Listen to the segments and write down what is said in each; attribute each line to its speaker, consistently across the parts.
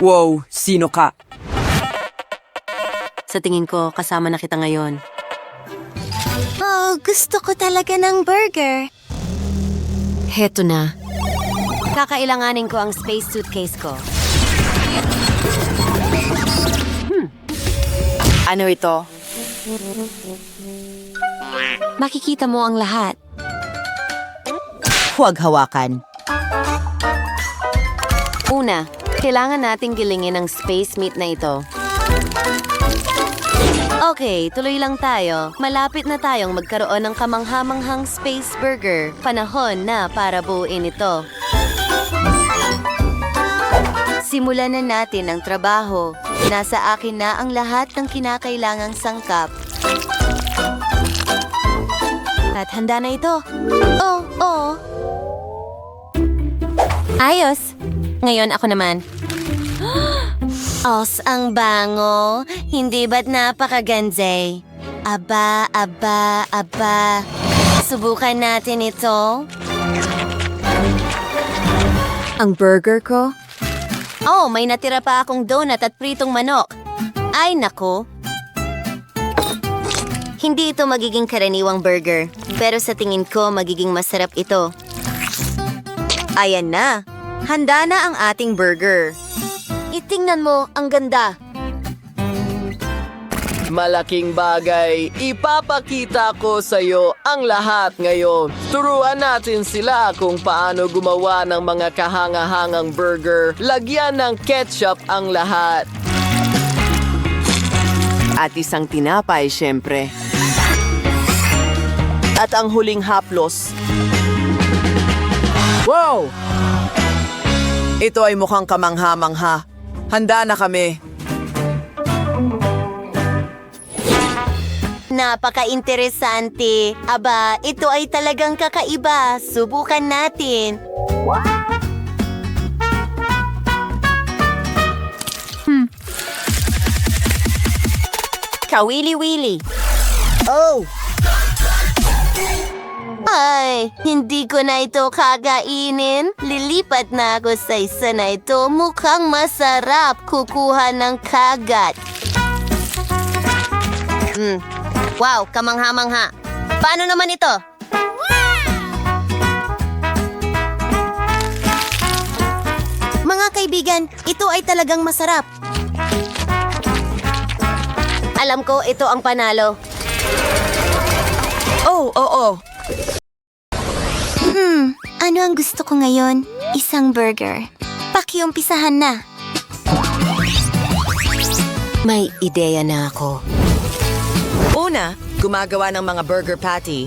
Speaker 1: Wow, sino ka?
Speaker 2: Sa tingin ko, kasama na kita ngayon.
Speaker 3: Oh, gusto ko talaga ng burger.
Speaker 2: Heto na. Kakailanganin ko ang space suitcase ko.
Speaker 1: Ano ito?
Speaker 2: Makikita mo ang lahat.
Speaker 1: Huwag hawakan.
Speaker 2: Una, kailangan nating gilingin ang space meat na ito. Okay, tuloy lang tayo. Malapit na tayong magkaroon ng kamanghamanghang space burger. Panahon na para buuin ito. Simulan na natin ang trabaho. Nasa akin na ang lahat ng kinakailangang sangkap. At handa na ito. Oh. Ayos. Ngayon ako naman.
Speaker 3: Os, ang bango. Hindi ba't napakaganze? Aba. Subukan natin ito.
Speaker 2: Ang burger ko?
Speaker 3: Oh, may natira pa akong donut at pritong manok. Ay, nako. Hindi ito magiging karaniwang burger, pero sa tingin ko magiging masarap ito. Ayan na. Handa na ang ating burger. Itingnan mo, ang ganda.
Speaker 4: Malaking bagay. Ipapakita ko sa iyo ang lahat ngayon. Turuan natin sila kung paano gumawa ng mga kahanga-hangang burger. Lagyan ng ketchup ang lahat.
Speaker 1: At isang tinapay, syempre. At ang huling haplos. Wow! Ito ay mukhang kamangha-mangha. Handa na kami.
Speaker 3: Napaka-interesante. Aba, ito ay talagang kakaiba. Subukan natin. Kawili-wili.
Speaker 1: Oh!
Speaker 3: Ay, hindi ko na ito kakainin. Lilipat na ako sa isa na ito. Mukhang masarap kukuha ng kagat. Wow, kamangha-mangha. Paano naman ito? Mga kaibigan, ito ay talagang masarap. Alam ko, ito ang panalo.
Speaker 1: Oh, oo.
Speaker 3: Ano ang gusto ko ngayon? Isang burger. Pakiumpisahan na.
Speaker 2: May ideya na ako.
Speaker 1: Una, gumagawa ng mga burger patty.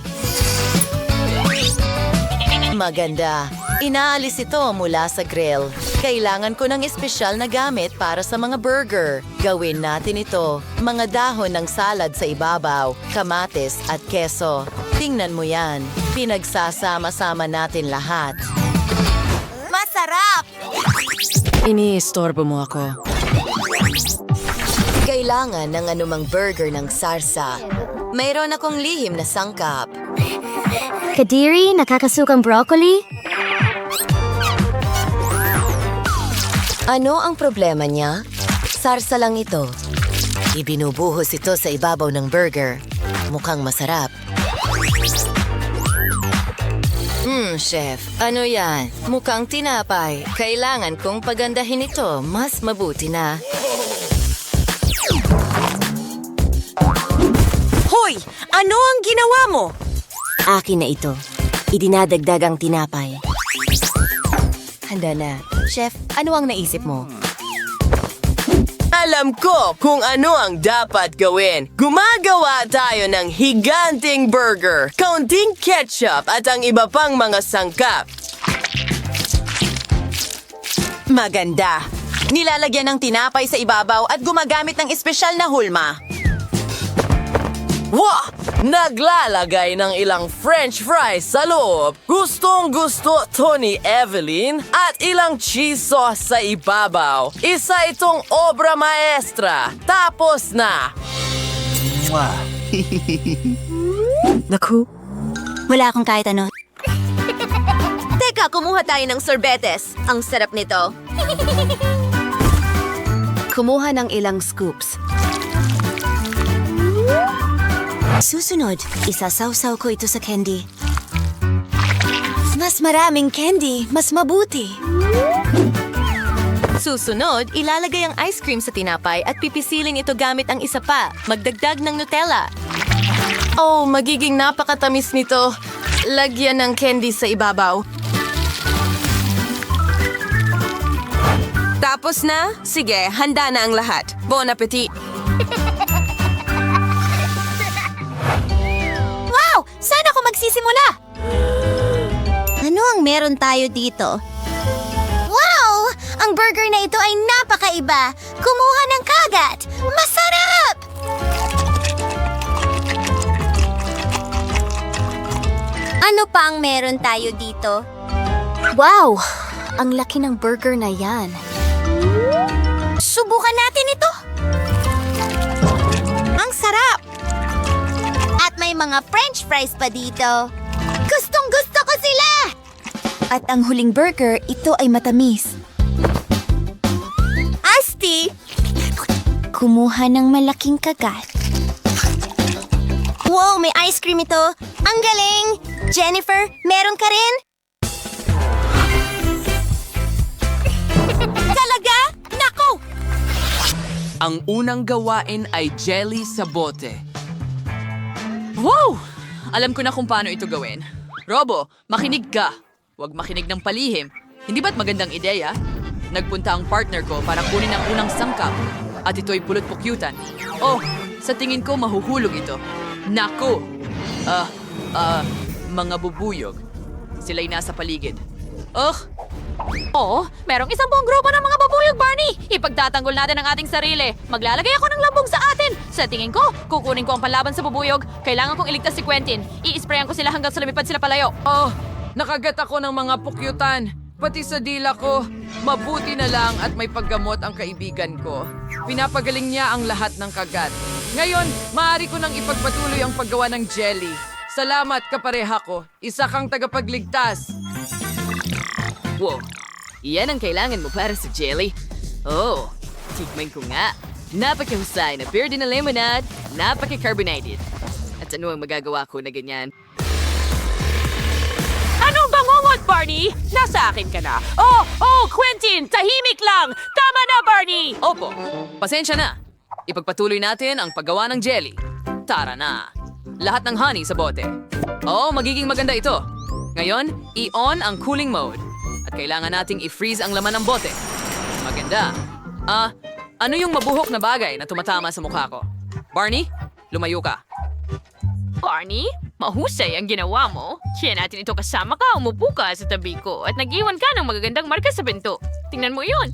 Speaker 5: Maganda. Inaalis ito mula sa grill. Kailangan ko ng espesyal na gamit para sa mga burger. Gawin natin ito. Mga dahon ng salad sa ibabaw, kamatis at keso. Tingnan mo yan. Pinagsasama-sama natin lahat.
Speaker 3: Masarap!
Speaker 2: Iniistorbo mo ako.
Speaker 5: Kailangan ng anumang burger ng sarsa. Mayroon akong lihim na sangkap.
Speaker 3: Kadiri, nakakasukang broccoli?
Speaker 5: Ano ang problema niya? Sarsa lang ito. Ibinubuhos ito sa ibabaw ng burger. Mukhang masarap. Chef, ano yan? Mukhang tinapay. Kailangan kong pagandahin ito. Mas mabuti na.
Speaker 1: Hoy! Ano ang ginawa mo?
Speaker 2: Akin na ito. Idinadagdag ang tinapay.
Speaker 5: Handa na. Chef, ano ang naisip mo?
Speaker 4: Alam ko kung ano ang dapat gawin. Gumagawa tayo ng higanting burger, kaunting ketchup at ang iba pang mga sangkap.
Speaker 5: Maganda. Nilalagyan ng tinapay sa ibabaw at gumagamit ng espesyal na hulma.
Speaker 4: Wah! Naglalagay ng ilang french fries sa loob. Gustong-gusto to ni Evelyn at ilang cheese sauce sa ibabaw. Isa itong obra maestra. Tapos na!
Speaker 2: Naku,
Speaker 3: Wala akong kahit ano. Teka, kumuha tayo ng sorbetes. Ang sarap nito.
Speaker 2: Kumuha ng ilang scoops.
Speaker 3: Susunod, isasawsaw ko ito sa candy. Mas maraming candy, mas mabuti.
Speaker 5: Susunod, ilalagay ang ice cream sa tinapay at pipisilin ito gamit ang isa pa. Magdagdag ng Nutella. Oh, magiging napakatamis nito. Lagyan ng candy sa ibabaw.
Speaker 6: Tapos na? Sige, handa na ang lahat. Bon appetit!
Speaker 3: Wow! Saan ako magsisimula? Ano ang meron tayo dito? Wow! Ang burger na ito ay napakaiba. Kumuha ng kagat. Masarap! Ano pa ang meron tayo dito? Wow! Ang laki ng burger na yan. Subukan natin ito. Ang sarap! At may mga french fries pa dito. Gustong gusto ko sila! At ang huling burger, ito ay matamis. Asti! Kumuha ng malaking kagat. Wow, may ice cream ito. Ang galing! Jennifer, meron ka rin? Talaga? Nako!
Speaker 4: Ang unang gawain ay jelly sa bote.
Speaker 7: Wow! Alam ko na kung paano ito gawin. Robo, makinig ka. Huwag makinig ng palihim. Hindi ba't magandang ideya? Nagpunta ang partner ko para kunin ang unang sangkap. At ito'y pulot-pukyutan. Oh, sa tingin ko mahuhulog ito. Naku! Mga bubuyog. Sila'y nasa paligid.
Speaker 8: Oo, merong isang buong grupo ng mga babuyog, Barney! Ipagtatanggol natin ang ating sarili. Maglalagay ako ng lambong sa atin. Sa tingin ko, kukunin ko ang panlaban sa bubuyog. Kailangan kong iligtas si Quentin. I-sprayan ko sila hanggang sa lumipad sila palayo.
Speaker 4: Oh, nakagat ako ng mga pukyutan. Pati sa dila ko. Mabuti na lang at may paggamot ang kaibigan ko. Pinapagaling niya ang lahat ng kagat. Ngayon, maaari ko nang ipagpatuloy ang paggawa ng jelly. Salamat, kapareha ko. Isa kang tagapagligtas.
Speaker 7: Wow, iyan ang kailangan mo para sa jelly. Oh, tikman ko nga. Napakahusay na beer din na lemonade, napaka-carbonated. At ano ang magagawa ko na ganyan?
Speaker 8: Anong bangungot, Barney? Nasa akin ka na. Oh, Quentin! Tahimik lang! Tama na, Barney!
Speaker 7: Opo, pasensya na. Ipagpatuloy natin ang paggawa ng jelly. Tara na. Lahat ng honey sa bote. Oo, magiging maganda ito. Ngayon, i-on ang cooling mode. At kailangan nating i-freeze ang laman ng bote. Maganda. Ano yung mabuhok na bagay na tumatama sa mukha ko? Barney, lumayo ka.
Speaker 8: Barney, mahusay ang ginawa mo. Kaya natin ito kasama ka, umupo ka sa tabi ko at nag-iwan ka ng magagandang marka sa bento. Tingnan mo yun.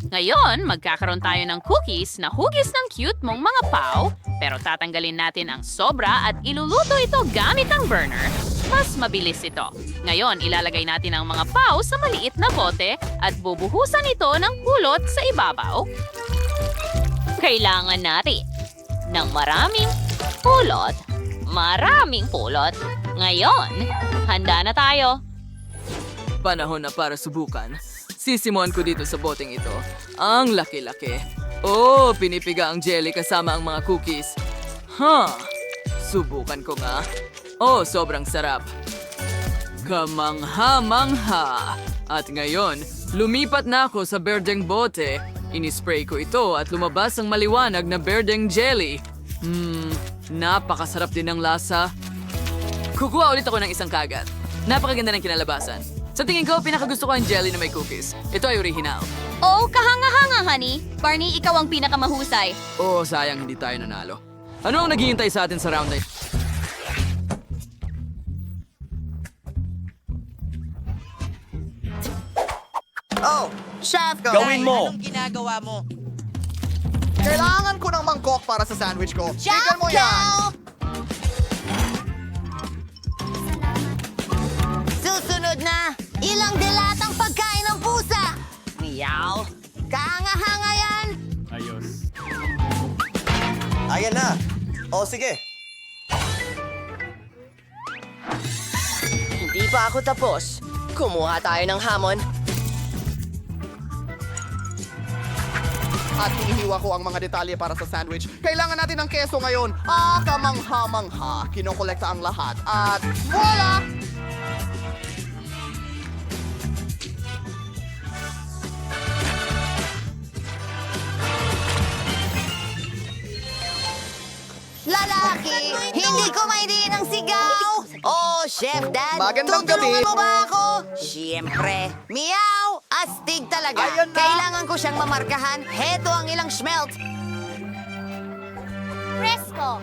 Speaker 8: Ngayon, magkakaroon tayo ng cookies na hugis ng cute mong mga pao, pero tatanggalin natin ang sobra at iluluto ito gamit ang burner. Mas mabilis ito. Ngayon, ilalagay natin ang mga pao sa maliit na bote at bubuhusan ito ng kulot sa ibabaw. Kailangan natin ng maraming pulot. Maraming pulot. Ngayon, handa na tayo.
Speaker 4: Panahon na para subukan. Sisimuan ko dito sa boteng ito. Ang laki-laki. Oh, pinipiga ang jelly kasama ang mga cookies. Subukan ko nga. Oh, sobrang sarap. Kamangha-mangha. At ngayon, lumipat na ako sa berdeng bote. Inispray ko ito at lumabas ang maliwanag na berdeng jelly. Napakasarap din ng lasa. Kukuha ulit ako ng isang kagat. Napakaganda ng kinalabasan. Sa tingin ko, pinakagusto ko ang jelly na may cookies. Ito ay original.
Speaker 2: Oh, kahanga-hanga, honey. Barney, ikaw ang pinakamahusay.
Speaker 4: Oh, sayang hindi tayo nanalo. Ano ang naghihintay sa atin sa round na ito?
Speaker 9: Oh, chef!
Speaker 10: Gawin mo!
Speaker 9: Anong ginagawa mo? Kailangan ko ng mangkok para sa sandwich ko. Tignan mo yan!
Speaker 3: Susunod na! Ilang dilatang pagkain ng pusa!
Speaker 9: Meow!
Speaker 3: Kahanga-hanga yan!
Speaker 10: Ayan na! O sige!
Speaker 4: Hindi pa ako tapos. Kumuha tayo ng hamon.
Speaker 9: at inihiwa ko ang mga detalye para sa sandwich. Kailangan natin ng keso ngayon. Kamangha-mangha. Kinokolekta ang lahat. At voila!
Speaker 3: Lalaki, hindi ko maindiin ang sigaw. Oh, Chef Dad,
Speaker 9: Magandang gabi.
Speaker 3: tutulungan mo ba ako? Siyempre. Meow! Astig talaga.
Speaker 9: Ayun na.
Speaker 3: Kailangan ko siyang mamarkahan. Heto ang ilang schmelt.
Speaker 11: Presko!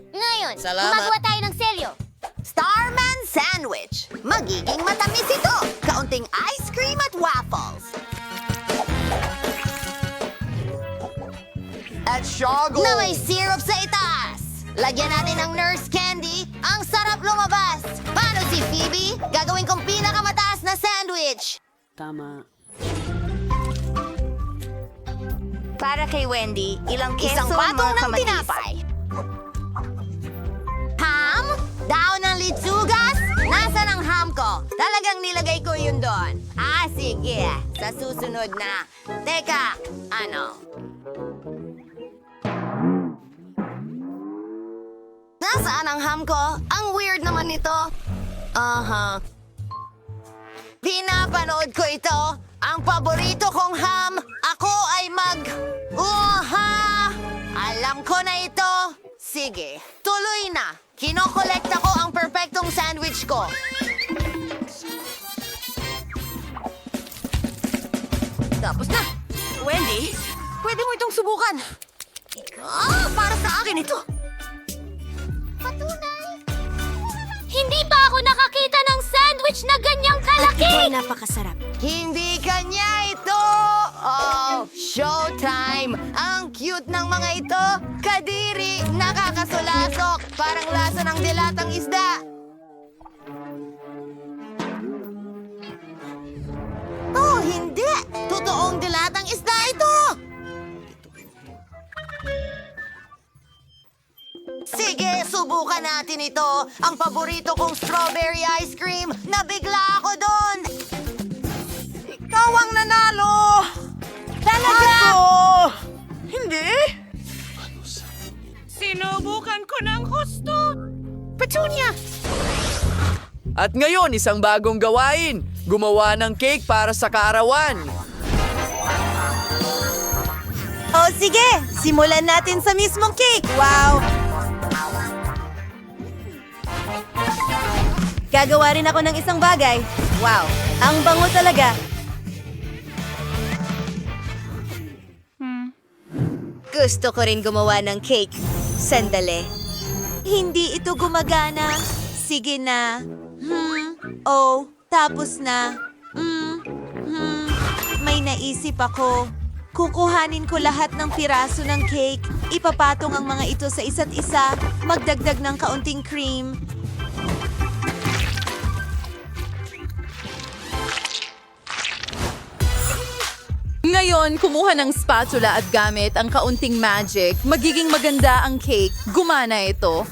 Speaker 11: Ngayon,
Speaker 3: Salamat.
Speaker 11: gumagawa tayo ng selyo.
Speaker 3: Starman Sandwich. Magiging matamis ito. Kaunting ice cream at waffles.
Speaker 9: At Shago!
Speaker 3: Na may syrup sa itaas. Lagyan natin ng nurse candy. Ang sarap lumabas. Paano si Phoebe? Gagawin kong pinakamataas na sandwich. Para kay Wendy, ilang keso
Speaker 11: Isang patong
Speaker 3: mga
Speaker 11: ng
Speaker 3: kamatis.
Speaker 11: tinapay.
Speaker 3: Ham? Daon ng litsugas? Nasaan ang ham ko? Talagang nilagay ko yun doon. Sige. Sa susunod na. Teka, ano? Nasaan ang ham ko? Ang weird naman nito. Pinapanood ko ito. Ang paborito kong ham. Ako ay Alam ko na ito. Sige, tuloy na. Kinokolekta ko ang perpektong sandwich ko. Tapos na. Wendy, pwede mo itong subukan. Para sa akin ito.
Speaker 11: Patunay! Hindi pa ako nakakita ng sandwich na ganyang kalaki!
Speaker 3: Ito'y napakasarap. Hindi kanya ito! Oh, showtime! Ang cute ng mga ito! Kadiri! Nakakasulasok! Parang lasa ng dilatang isda! Oh, hindi! Totoong dilatang isda ito! Sige, subukan natin ito. Ang paborito kong strawberry ice cream. Nabigla ako doon. Ikaw ang nanalo. Talaga?
Speaker 1: Hindi?
Speaker 8: Sinubukan ko ng husto.
Speaker 3: Petunia!
Speaker 1: At ngayon, isang bagong gawain. Gumawa ng cake para sa kaarawan.
Speaker 3: Oh, sige. Simulan natin sa mismong cake. Wow! Gagawa rin ako ng isang bagay. Wow, ang bango talaga. Gusto ko rin gumawa ng cake. Sandali. Hindi ito gumagana. Sige na. Tapos na. May naisip ako. Kukuhanin ko lahat ng piraso ng cake. Ipapatong ang mga ito sa isa't isa. Magdagdag ng kaunting cream.
Speaker 5: Ngayon, kumuha ng spatula at gamit ang kaunting magic. Magiging maganda ang cake. Gumana ito.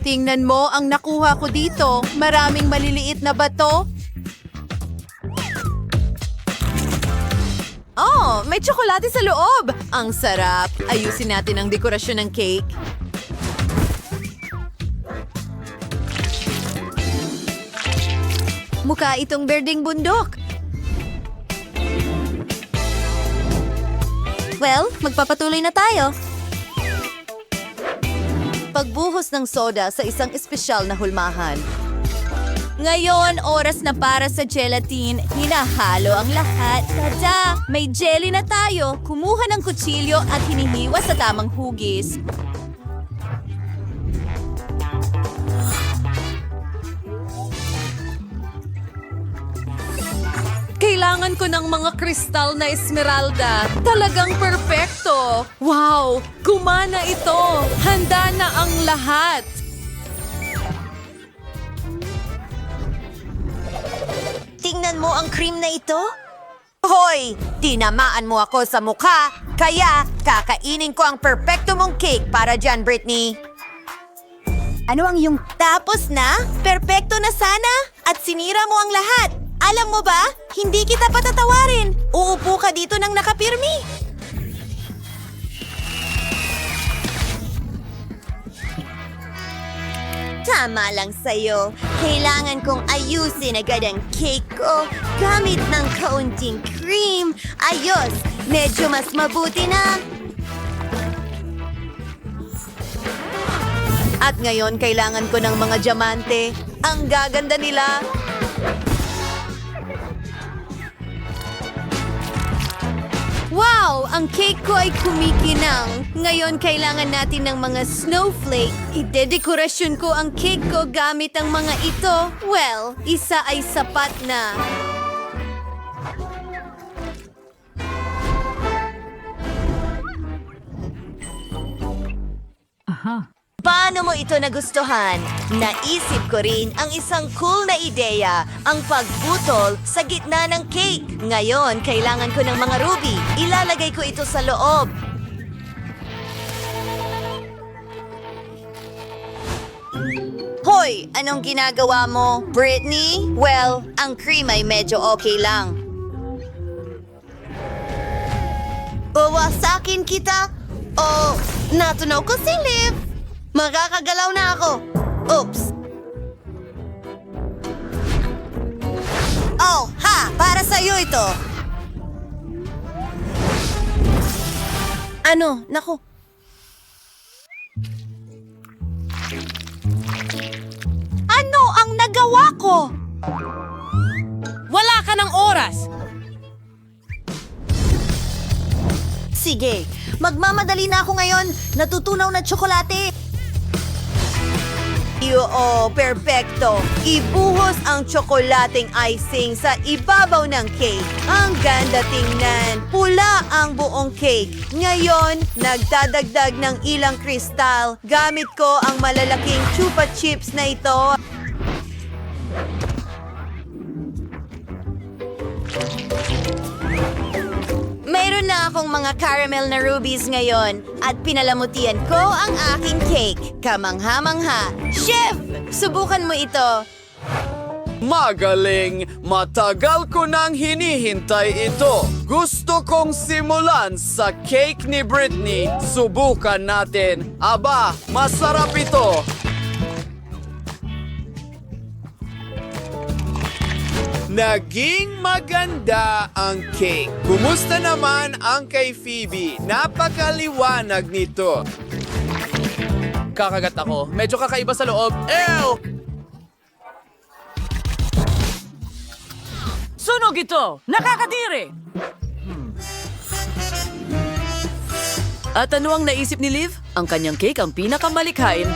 Speaker 5: Tingnan mo ang nakuha ko dito. Maraming maliliit na bato. Oh, may tsokolate sa loob. Ang sarap. Ayusin natin ang dekorasyon ng cake.
Speaker 3: Mukha itong berdeng bundok. Well, magpapatuloy na tayo. Pagbuhos ng soda sa isang espesyal na hulmahan. Ngayon, oras na para sa gelatin. Hinahalo ang lahat. Tada! May jelly na tayo. Kumuha ng kutsilyo at hinihiwa sa tamang hugis.
Speaker 5: Kailangan ko ng mga kristal na esmeralda. Talagang perpekto. Wow! Gumana ito. Handa na ang lahat.
Speaker 3: Tingnan mo ang cream na ito. Hoy! Tinamaan mo ako sa mukha. Kaya, kakainin ko ang perpekto mong cake para dyan, Britney. Ano ang yung... Tapos na? Perpekto na sana? At sinira mo ang lahat. Alam mo ba, hindi kita patatawarin. Uupo ka dito ng nakapirmi. Tama lang sa'yo. Kailangan kong ayusin agad ang cake ko gamit ng kaunting cream. Ayos! Medyo mas mabuti na.
Speaker 1: At ngayon, kailangan ko ng mga diamante. Ang gaganda nila.
Speaker 3: Wow! Ang cake ko ay kumikinang. Ngayon, kailangan natin ng mga snowflake. Idedekorasyon ko ang cake ko gamit ang mga ito. Well, isa ay sapat na. Paano mo ito nagustuhan? Naisip ko rin ang isang cool na ideya, ang pagbutol sa gitna ng cake. Ngayon, kailangan ko ng mga ruby. Ilalagay ko ito sa loob. Hoy! Anong ginagawa mo, Britney? Well, ang cream ay medyo okay lang. Bawasakin kita? O, natunaw ko si Liv. Makakagalaw na ako. Oops. Oh, ha! Para sa'yo ito. Ano? Naku. Ano ang nagawa ko?
Speaker 7: Wala ka ng oras!
Speaker 3: Sige, magmamadali na ako ngayon. Natutunaw na tsokolate. Oo, perfecto. Ibuhos ang tsokolating icing sa ibabaw ng cake. Ang ganda tingnan. Pula ang buong cake. Ngayon, nagdadagdag ng ilang kristal. Gamit ko ang malalaking chupa chips na ito. Mayroon na akong mga caramel na rubies ngayon at pinalamutian ko ang aking cake. Kamangha-mangha. Chef, subukan mo ito.
Speaker 1: Magaling! Matagal ko nang hinihintay ito. Gusto kong simulan sa cake ni Britney. Subukan natin. Aba, masarap ito. Naging maganda ang cake. Kumusta naman ang kay Phoebe? Napakaliwanag nito.
Speaker 7: Kakagat ako. Medyo kakaiba sa loob. Ew! Sunog ito! Nakakadiri!
Speaker 4: At ano ang naisip ni Liv? Ang kanyang cake ang pinakamalikhain.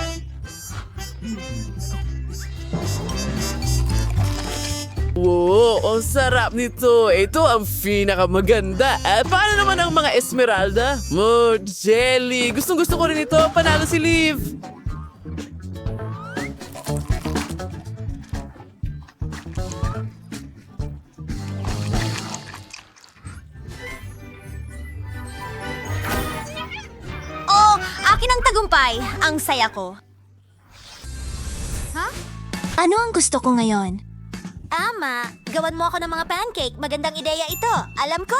Speaker 4: Wow, ang sarap nito. Ito ang pinakamaganda. At paano naman ang mga esmeralda? Jelly. Gustong-gusto ko rin ito. Panalo si Liv.
Speaker 3: Oh, akin ang tagumpay. Ang saya ko. Ha? Ano ang gusto ko ngayon? Ama, gawan mo ako ng mga pancake. Magandang ideya ito. Alam ko.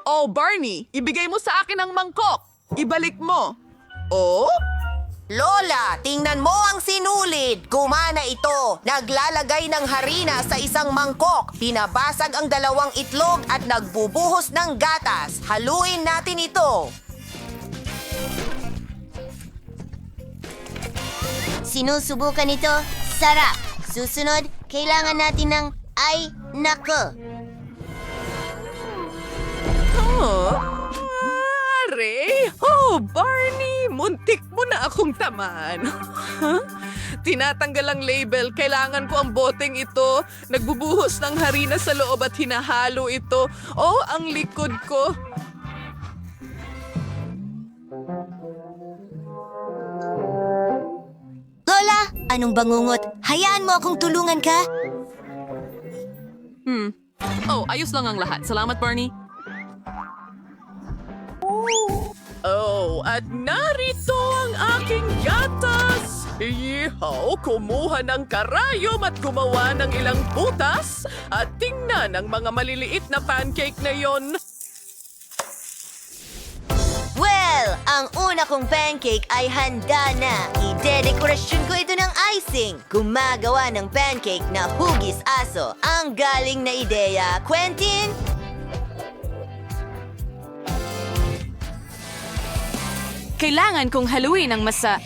Speaker 1: Oh, Barney, ibigay mo sa akin ang mangkok. Ibalik mo. Oh?
Speaker 12: Lola, tingnan mo ang sinulid. Gumana ito. Naglalagay ng harina sa isang mangkok. Pinabasag ang 2 itlog at nagbubuhos ng gatas. Haluin natin ito.
Speaker 3: Sinusubukan ito. Sarap. Susunod, kailangan natin ng ay nako.
Speaker 4: Mare! Oh, Barney! Muntik mo na akong tamaan. Tinatanggal ang label. Kailangan ko ang boteng ito. Nagbubuhos ng harina sa loob at hinahalo ito. Oh, ang likod ko.
Speaker 3: Lola, anong bangungot? Hayaan mo akong tulungan ka.
Speaker 7: Oh, ayos lang ang lahat. Salamat, Barney.
Speaker 4: Oh, at narito ang aking gatas! Ihaw, kumuha ng karayom at gumawa ng ilang butas at tingnan ang mga maliliit na pancake na yon.
Speaker 3: Well, ang una kong pancake ay handa na. Idedekorasyon ko ito ng icing. Gumagawa ng pancake na hugis aso. Ang galing na ideya, Quentin!
Speaker 6: Kailangan kong haluin ang masa.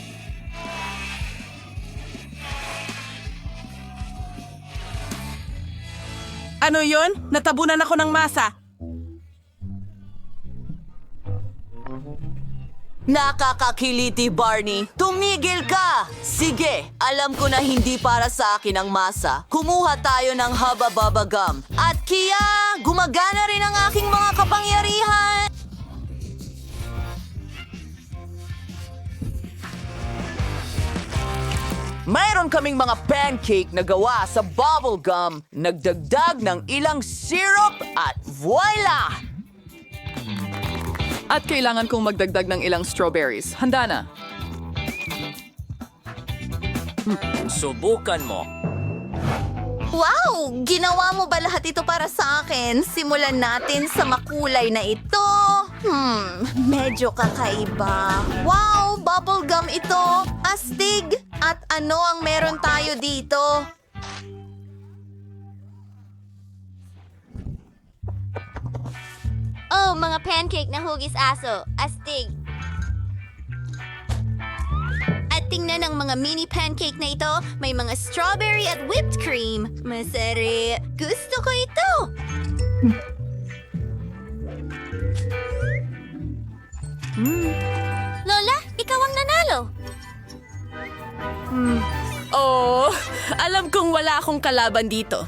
Speaker 5: Ano yon? Natabunan ako ng masa.
Speaker 4: Nakakakiliti, Barney. Tumigil ka! Sige, alam ko na hindi para sa akin ang masa. Kumuha tayo ng haba-baba gum. At kaya, gumagana rin ang aking mga kapangyarihan. Mayroon kaming mga pancake na gawa sa bubble gum, nagdagdag ng ilang syrup at voila!
Speaker 7: At kailangan kong magdagdag ng ilang strawberries. Handa na.
Speaker 4: Subukan mo.
Speaker 3: Wow! Ginawa mo ba lahat ito para sa akin? Simulan natin sa makulay na ito. Medyo kakaiba. Wow! Bubblegum ito! Astig! At ano ang meron tayo dito?
Speaker 11: Oh, mga pancake na hugis aso. Astig. At tingnan ang mga mini pancake na ito. May mga strawberry at whipped cream. Masarap. Gusto ko ito. Lola, ikaw ang nanalo.
Speaker 6: Oh, alam kong wala akong kalaban dito.